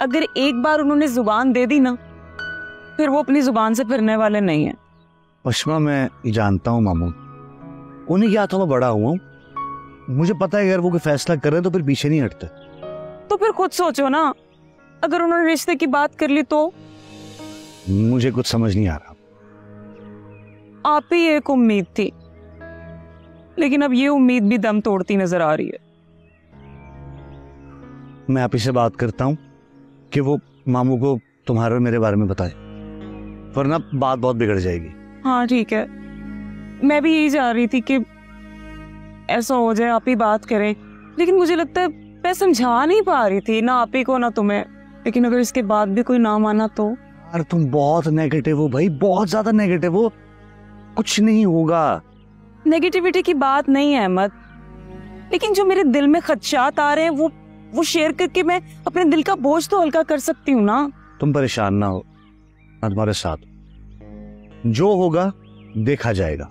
अगर एक बार उन्होंने जुबान दे दी ना, फिर वो अपनी जुबान से फिरने वाले नहीं है। पश्मा, मैं जानता हूँ मामू, उन्हें क्या था, मैं बड़ा हुआ हूँ, मुझे पता है अगर वो कोई फैसला कर रहे हैं तो फिर पीछे नहीं हटते। तो फिर खुद सोचो ना, अगर उन्होंने रिश्ते की बात कर ली तो? मुझे कुछ समझ नहीं आ रहा। आप ही एक उम्मीद थी, लेकिन अब ये उम्मीद भी दम तोड़ती नजर आ रही है। मैं आप ही से बात करता हूँ कि वो मामू को तुम्हारे और मेरे बारे में बताए, वरना बात बहुत बिगड़ जाएगी। हाँ ठीक है, मैं भी यही चाह रही थी कि ऐसा हो जाए, आप ही बात करें, लेकिन मुझे लगता है मैं समझा नहीं पा रही थी, ना आप ही को ना तुम्हें। लेकिन अगर इसके बाद भी कोई ना माना तो? यार तुम बहुत नेगेटिव हो भाई, बहुत ज्यादा नेगेटिव हो। कुछ नहीं होगा। नेगेटिविटी की बात नहीं है अहमद, लेकिन जो मेरे दिल में खदशात आ रहे हैं वो शेयर करके मैं अपने दिल का बोझ तो हल्का कर सकती हूँ ना। तुम परेशान ना हो, मैं तुम्हारे साथ, जो होगा देखा जाएगा।